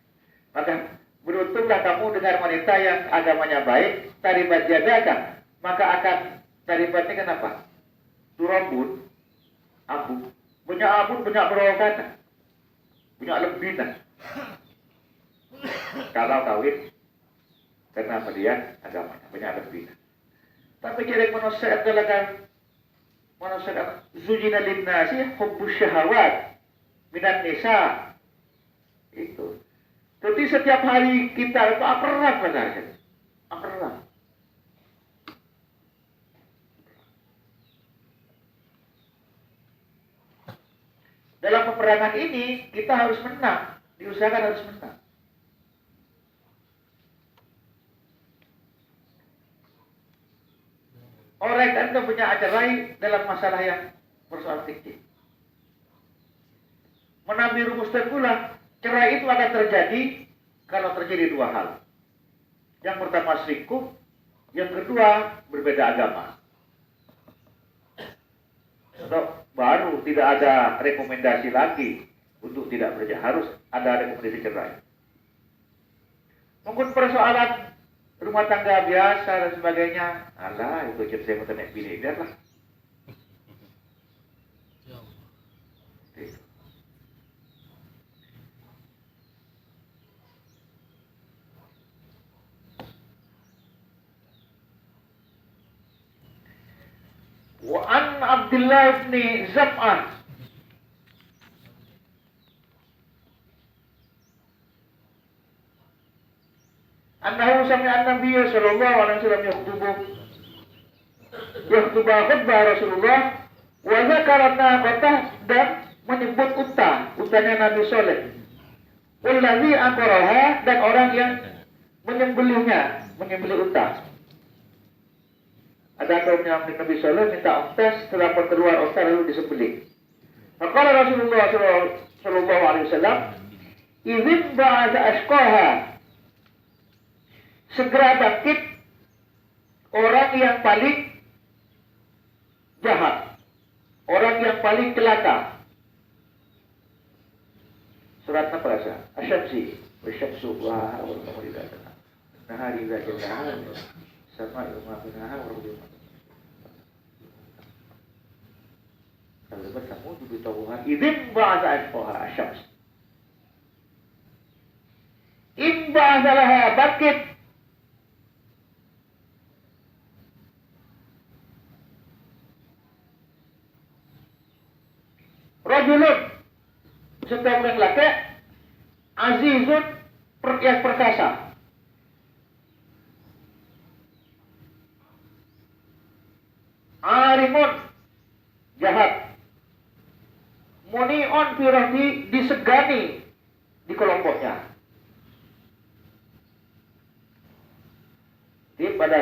Maka beruntunglah kamu dengan wanita yang agamanya baik, Taribat Yadak. Maka akan taribatnya kenapa? Turabun Abu. Banyak abun, banyak berokan. Banyak lebihan. Kalau kawin, kenapa dia agamanya banyak lebihan. Tapi kira manusia adalah kan manusia zujina linnasi hubbus syahawat minan nisa. Itu. Jadi setiap hari kita itu aperan benar. Aperan. Dalam peperangan ini kita harus menang. Diusahakan harus menang. Orang Anda punya cerai dalam masalah yang persoalan fikih. Menambil rumus terpulang, cerai itu akan terjadi kalau terjadi dua hal. Yang pertama selingkuh, yang kedua berbeda agama. Atau baru tidak ada rekomendasi lagi untuk tidak bercerai, harus ada rekomendasi cerai. Mungkin persoalan rumah tangga biasa dan sebagainya, alah itu saya mau tanya pilih biarlah. Wa an Abdullah bin Zam'ah annahu sami'a an-nabiy sallallahu alaihi wasallam yakhtubah khutbah Rasulullah wa zakara naqatah dan menyebut utanya Nabi Saleh. Wallazi aqaraha dan orang yang menyembelih unta. Ada kaumnya Nabi Saleh minta unta, setelah keluar unta lalu disembelih. Maka Rasulullah sallallahu alaihi wasallam idzin ba'atha ashqaha, segera bangkit orang yang paling jahat, orang yang paling celaka. Surat apa rasa? Asy-Syamsi, wasyamsu wa al-qamari idza talaha, nahari idza jalaha, sama'i wa ma bainaha wa rajulun. Kalau bertemu di tawuhan, idzin ba'atha ashqaha asy-syams. In ba'atha bangkit rajulun, setiap orang laki, azizun, yang perkasa, arimun, jahat, muni'on firahdi, disegani di kelompoknya. Jadi pada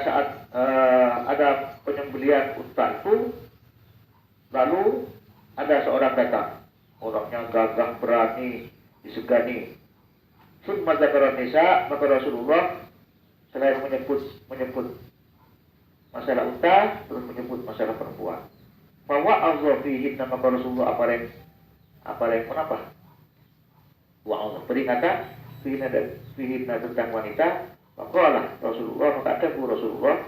saat ada penyembelihan unta itu, lalu ada seorang datang, orangnya gagah berani, disegani. Summa dzakara nisa, maka Rasulullah selain menyebut masalah unta, terus menyebut masalah perempuan. Bahwa Allah fihi, maka Rasulullah apa yang kenapa? Wa Allah peringatan fihi tentang wanita. Maka Rasulullah, maka ada Rasulullah,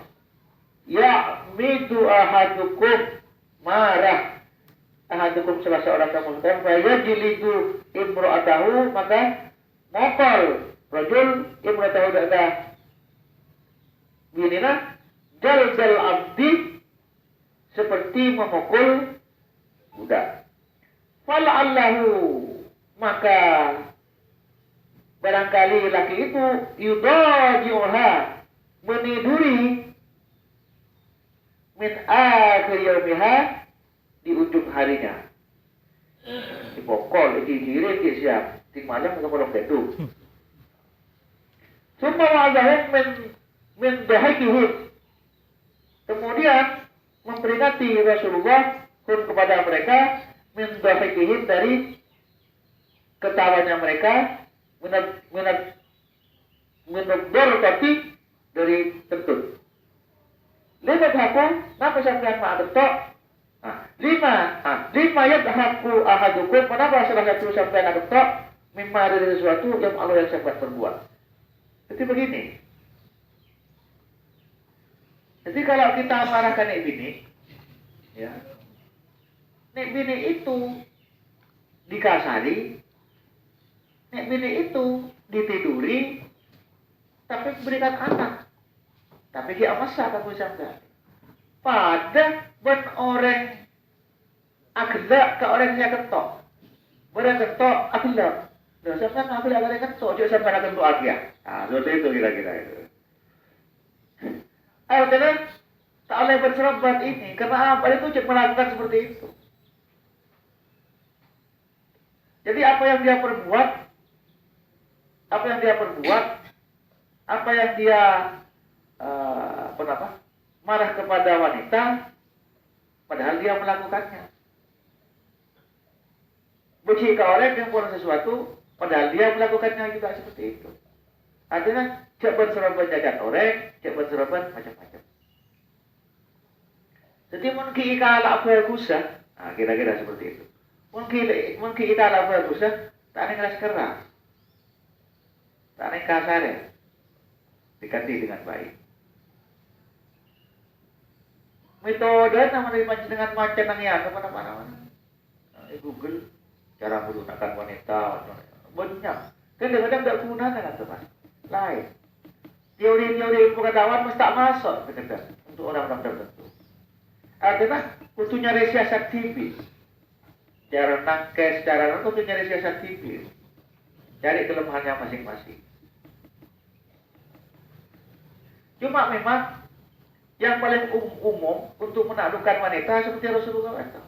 ya midu ahadukum, marah ahadukum salah seorang kamu sekalian, faya jilidu imro'atahu, maka mokol rajul imro'atahu dada binina jaldal abdi, seperti memukul budak. Fala'allahu, maka barangkali laki itu yudaji'uha, meniduri min akhir yaumiha, di ujung harinya. Dipokol, dikirim, siap. Di malam ke kolong teduh. Summa wa'adahum min dahikihim. Kemudian memperingati Rasulullah kepada mereka min dahikihim, dari ketawanya mereka, minad tapi dari kentut. Lima haku, kenapa sampean ma'adetok? Lima yadhaku ahadukum, kenapa salah satu sampean adetok? Mimma dari sesuatu yang Allah yang sampean perbuat. Jadi begini. Jadi kalau kita marahkan nek bini, ya, nek bini itu dikasari, nek bini itu ditiduri, tapi berikan anak. Tapi dia masa kamu sampai pada ben orang akhlak ke orang yang ketok, orang ketok akhlak. Dah sampai akhlak orang ketok, jadi sampai nak ketok akhlak. Seperti itu kira-kira itu. Karena tak oleh bercerobat ini, karena apa itu melakukan seperti itu. Jadi apa yang dia perbuat, apa yang dia marah kepada wanita, padahal dia melakukannya. Benci ke orang yang buat sesuatu, padahal dia melakukannya juga seperti itu. Artinya, cek berserban jagat orang, cek berserban macam-macam. Jadi mungkin ikala apa kusah, kira-kira seperti itu. Mungkin ikala apa kusah, tak ada keras keras, tak ada kasar ya, diganti dengan baik. Metode namanya dengan macam yang kemana-mana. Google cara menggunakan wanita banyak. Kadang-kadang tidak gunakan teman. Lain. Teori-teori pengetahuan mesti tak masuk kadang untuk orang-orang tertentu. Artinya untuk nyari siasat tipis. Cara nangkes, cara untuk nyari siasat tipis. Cari kelemahannya masing-masing. Cuma memang yang paling umum untuk menaklukkan wanita seperti Rasulullah itu.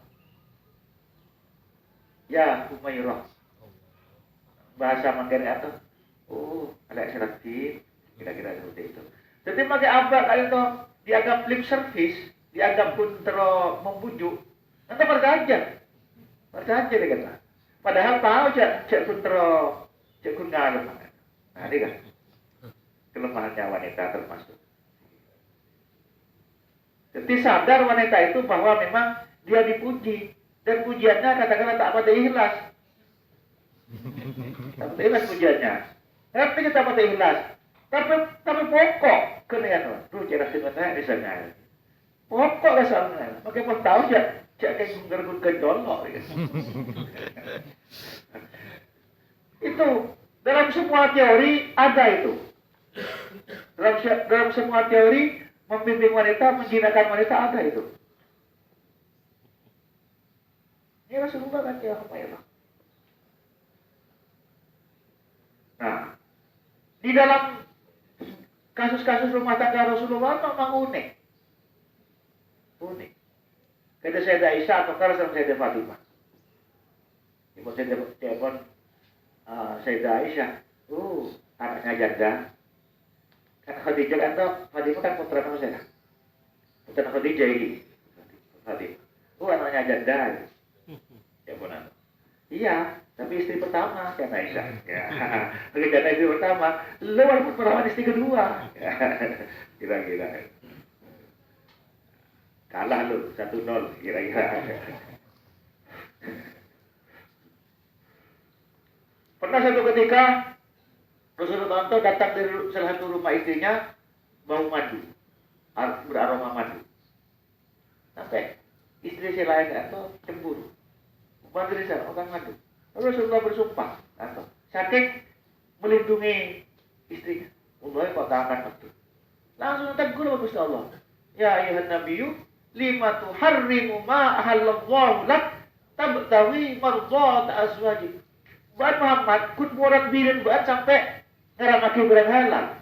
Ya, Umairah. Bahasa Mandarin itu. Oh, ada selektif. Kira-kira seperti itu. Jadi pakai apa kali itu dianggap lip service, dianggap pun membujuk. Nanti berjanji. Berjanji dia kata. Padahal tahu cek pun cek pun ngalem. Nah, ini kan kelemahannya wanita termasuk. Jadi sadar wanita itu bahwa memang dia dipuji. Dan pujiannya katakanlah tak pada ikhlas. Tak pada ikhlas pujiannya. Tapi kita pada ikhlas. Tapi pokok. Kenapa? Tuh cara sebenarnya misalnya. Pokok lah soalnya. Maka pun tahu cak kayak gergut kedolok. Itu. Dalam semua teori ada itu. Dalam semua teori membimbing wanita, menjinakkan wanita ada itu. Ini Rasulullah kan ya Umairah. Nah, di dalam kasus-kasus rumah tangga Rasulullah memang unik. Unik. Kata Sayyidah Aisyah atau kalau sama Sayyidah Fatimah. Ibu telepon Sayyidah Aisyah. Anaknya janda. Kan Khadijah kan tuh, Fatimah kan putra nama saya. Putra Khadijah ini. Fatimah. Anaknya janda. Ya benar. Iya, tapi istri pertama kan Aisyah. Ya, karena istri pertama, lu walaupun perawan istri kedua. Ya, kira-kira. Kalah lu 1-0 kira-kira. Pernah satu ketika Rasulullah SAW datang dari salah satu rumah istrinya bau madu, beraroma madu. Sampai istri si lain itu cemburu. Madu di sana, orang madu. Lalu Rasulullah bersumpah, atau saking melindungi istrinya. Allah kok tak akan madu. Langsung tegur sama Gusti Allah. Ya ayuhan nabiyyu lima tuharrimu ma ahallallahu lak tabtawi mardhat azwajik. Buat Muhammad kun borat birin buat sampai ngaramaki barang halal.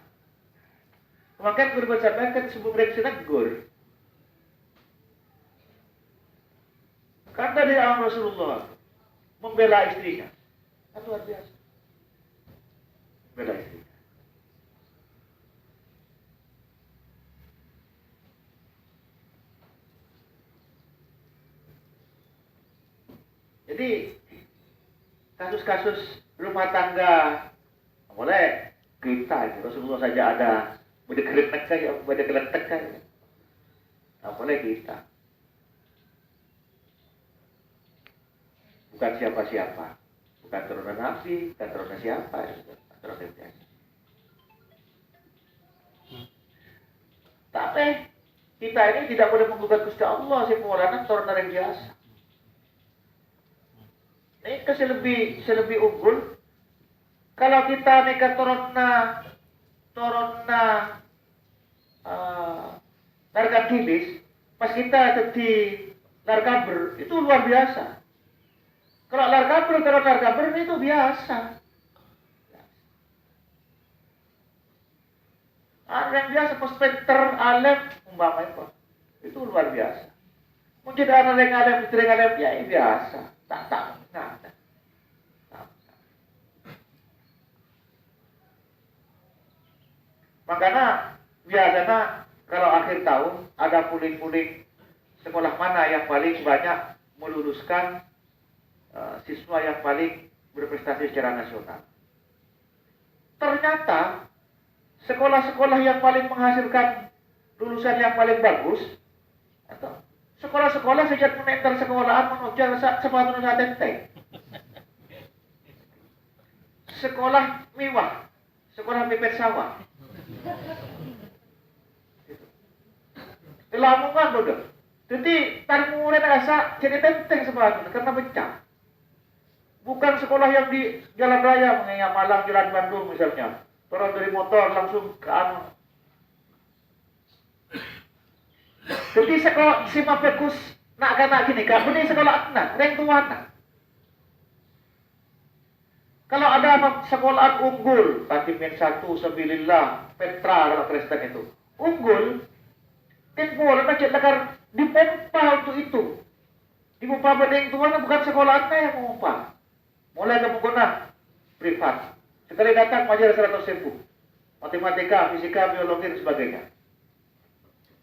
Maka kurban sampai kan sebelum mereka negur. Karena dari Rasulullah membela istrinya. Kan luar biasa. Membela istrinya. Jadi kasus-kasus rumah tangga mulai kita itu Rasulullah saja ada beda kelentek kan. Apalagi kita. Bukan siapa-siapa, bukan turunan Nabi, bukan turunan siapa, turunan biasa. Tapi kita ini tidak boleh menggugat Gusti Allah, si Maulana turunan yang biasa. Ini lebih unggul. Kalau kita nikah turunan narkabis, pas kita jadi narkaber itu luar biasa. Kalau narkaber itu biasa. Ada yang biasa, prospektor, alim, umpamanya itu luar biasa. Mungkin ada yang alim, istri yang alim, ya biasa. Tak. Makanya biasanya kalau akhir tahun ada puling-puling sekolah mana yang paling banyak meluluskan siswa yang paling berprestasi secara nasional. Ternyata sekolah-sekolah yang paling menghasilkan lulusan yang paling bagus atau sekolah-sekolah sejak menentar sekolahan menuju sepatu nusa tenteng. Sekolah mewah, sekolah pepet sawah. Lamongan bodoh. Jadi tarmuran asa jadi tenteng sepatu karena pecah. Bukan sekolah yang di jalan raya mengingat Malang, Jalan Bandung misalnya. Turun dari motor langsung ke anu. Jadi sekolah si mapekus nak kena gini kan, ini sekolah anak, reng tuana. Kalau ada sekolah unggul, Takimin 1, Sabilillah, Petra, kalau Kristen itu, unggul, tempoh, macam lekar dipompa untuk itu. Dipompa bedeng tuana bukan sekolah anak yang memompa. Mulai kamu guna privat. Sekali datang mengajar 100.000. Matematika, fisika, biologi dan sebagainya.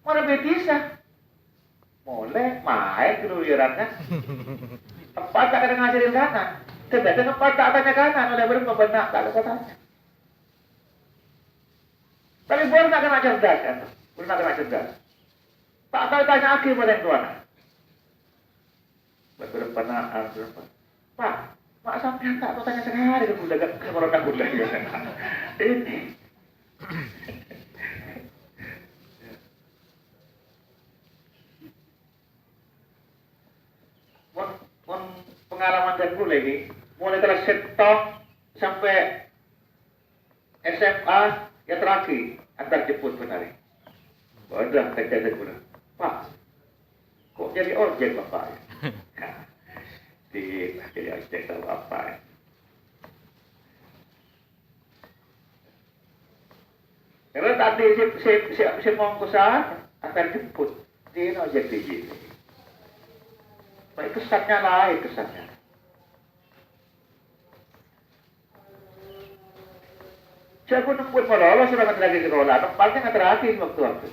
Mana betisa? Mulai main keluyurannya. Tempat tak ada ngajarin kanan. Ternyata tempat tak tanya kanan. Oleh berapa benak tak ada katanya. Tapi baru nak kena cerdas kan? Baru nak kena cerdas. Tak tahu tanya akhir pada yang tuan. Berapa nak? Pak, mak sampai tak tahu tanya sekali ke budak ke orang budak ini. Pengalaman dan gue lagi mulai kelas setok sampai SMA ya terakhir antar jemput penari. Udah kerja guna. Pak, kok jadi ojek bapak ya? Jadi ojek tahu apa ya? Karena tadi si mau kesana antar jemput dia ojek di sini. Baik kesannya lain kesannya. Saya pun nungguin mau lolos sudah nggak lagi sekolah, tempatnya nggak terakhir waktu.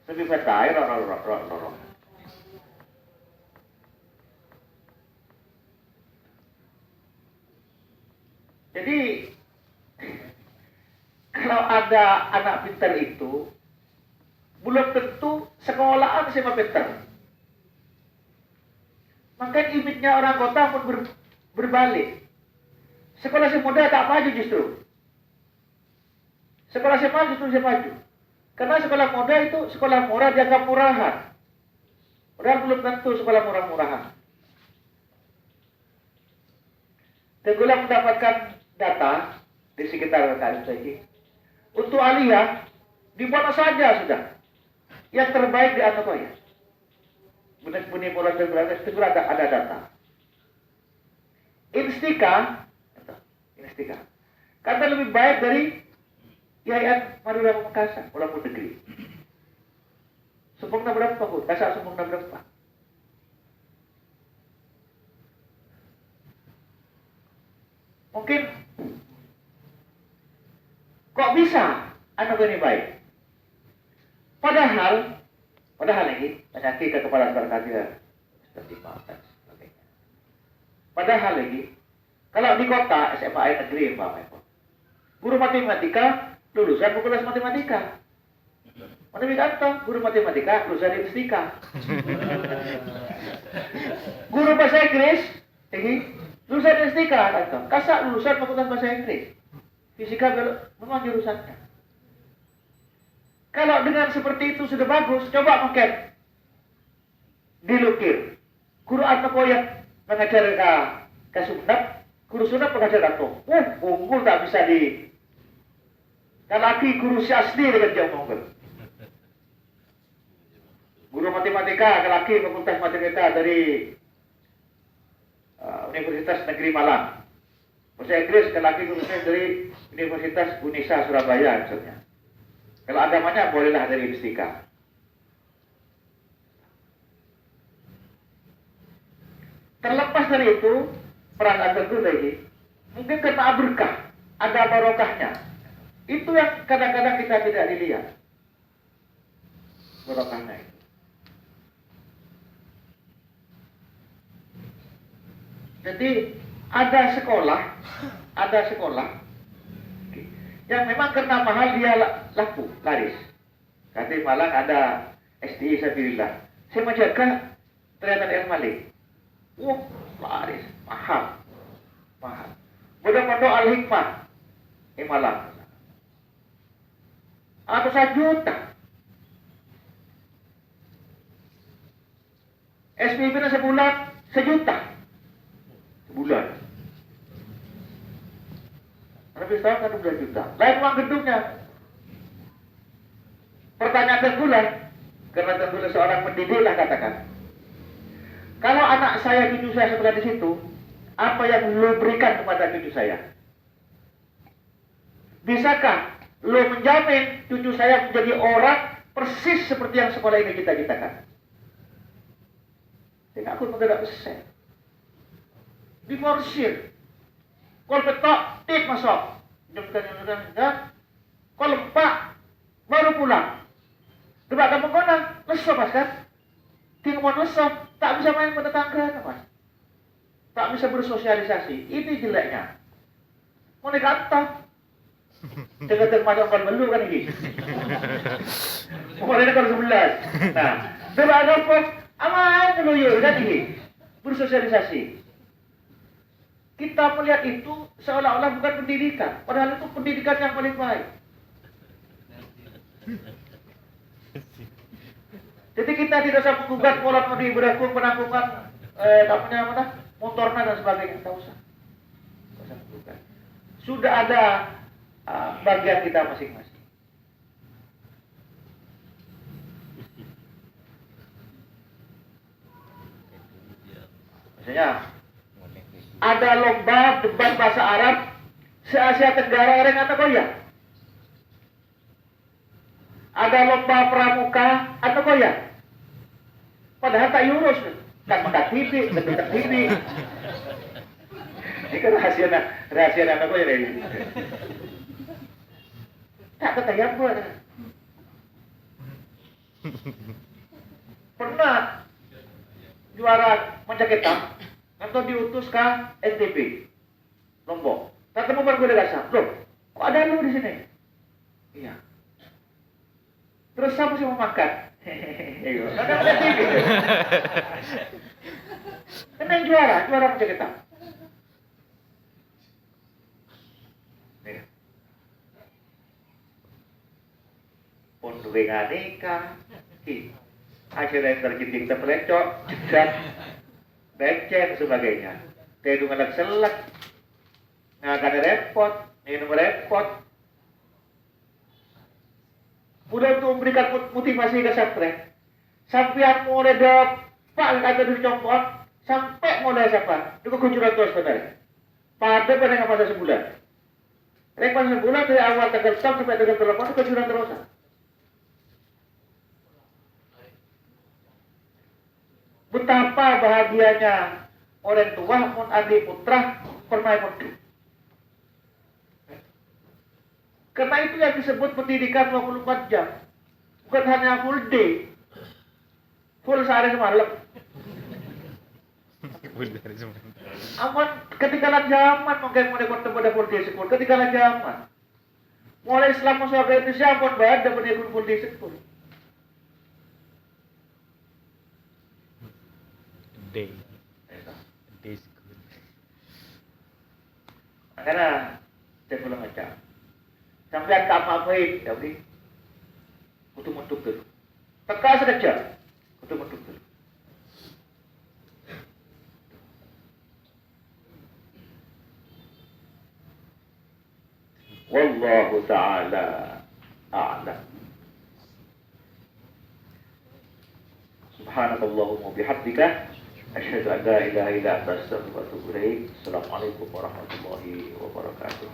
Lebih betai rorong. Jadi kalau ada anak pintar itu belum tentu sekolahan sama pintar. Maka image-nya orang kota pun berbalik. Sekolah si muda tak maju justru. Sekolah si maju justru saya maju. Karena sekolah muda itu sekolah murah dianggap murahan. Padahal belum tentu sekolah murah-murahan. Tenggelam mendapatkan data di sekitar KMC ini. Untuk aliyah, di mana saja sudah. Yang terbaik di Antokoya. Benih-benih bola itu ada data. Instika, kata lebih baik dari Yayan Madura Pamekasan, walaupun negeri. Sumbangna berapa kok? Kasar sumbangna berapa? Mungkin kok bisa anak ini baik? Padahal lagi penyakit ke kepala sekolah dia seperti dan sebagainya. Padahal lagi kalau di kota SMA negeri guru matematika lulusan fakultas matematika. Mana kata guru matematika lulusan Instika. Guru bahasa Inggris lulusan Instika kata. Kasak lulusan fakultas bahasa Inggris. Fisika memang jurusannya. Kalau dengan seperti itu sudah bagus, coba mungkin dilukir. Guru Antokoya mengajar ke Sunda, guru Sunda mengajar Anto. Unggul tak bisa di. Laki guru si asli dengan jauh unggul. Guru matematika, laki fakultas matematika dari Universitas Negeri Malang. Bahasa Inggris, laki gurunya dari Universitas Unisa Surabaya misalnya. Kalau agamanya bolehlah dari Instika. Terlepas dari itu, peran antar guru lagi, mungkin karena berkah ada barokahnya. Itu yang kadang-kadang kita tidak dilihat. Barokahnya itu. Jadi ada sekolah yang memang karena mahal dia laku, laris. Kata Malang ada SDI Sabilillah. Saya mau jaga ternyata ada yang maling. Laris, mahal. Pondok Al-Hikmah di Malang. Atau 1 juta. SPP sebulan 1 juta. Sebulan. Tapi sekarang kan 2 juta. Lain uang gedungnya. Pertanyaan tenggulan. Karena tenggulan seorang pendidik lah katakan. Kalau anak saya, cucu saya sekolah di situ, apa yang lo berikan kepada cucu saya? Bisakah lo menjamin cucu saya menjadi orang persis seperti yang sekolah ini cita-citakan? Tidak, aku tidak bisa. Diforsir. Kalau petok, tit masuk. Jam. Kalau lempak, baru pulang. Coba kamu kona, lesop mas kan? Tinggal lesop, tak bisa main pada tangga, mas. Tak bisa bersosialisasi. Ini jeleknya. Mau dikata. Jangan masuk kalau belum kan ini. Umurnya kalau 11. Nah, coba ada pos, aman dulu yuk kan ini. Bersosialisasi. Kita melihat itu seolah-olah bukan pendidikan. Padahal itu pendidikan yang paling baik. Jadi kita tidak usah menggugat pola penanggungan namanya apa? Motornya dan sebagainya, tak usah. Sudah ada bagian kita masing-masing. Misalnya ada lomba debat bahasa Arab se-Asia Tenggara orang atau koya. Ada lomba pramuka atau koya. Padahal tak urus, tak mendak TV, tak TV. Ini kan rahasia anak koya dari. Tak ketayang buat. Pernah juara Macaketam atau diutus ke NTB Lombok. Ketemu baru gue dasar. Loh, kok ada lu di sini? Iya. Terus siapa sih mau makan? Hehehe. Karena ada TV. Karena yang juara Macaketam. Pun duwe nganeka. Akhirnya terjadi terpelecok, jegat, becek, sebagainya. Kayak dengan selek, nggak ada repot, minum repot. Mudah untuk memberikan motivasi ke santri. Sampai mulai dapat kata di compot, sampai mulai siapa? Itu kejuran terus sebenarnya. Pada masa sebulan. Masa sebulan dari awal tanggal 6 sampai tanggal 8 itu kejuran terus. Betapa bahagianya orang tua mun adik putra permai putu. Karena itu yang disebut pendidikan 24 jam. Bukan hanya full day. Full sehari semalam. Aman ketinggalan zaman mungkin mulai ketemu pada full day sekolah. Ketinggalan zaman. Mulai Islam masuk ke Indonesia pun ada pendidikan full day sekolah. Day is good. Karena saya pulang aja. Sampai tak apa-apain, jadi kutu-mutuk dulu. Teka saja, kutu-mutuk dulu. Wallahu ta'ala a'lam. Subhanakallahumma bihamdika asyhadu an la ilaha illa anta astaghfiruka wa atubu ilaik. Assalamualaikum warahmatullahi wabarakatuh.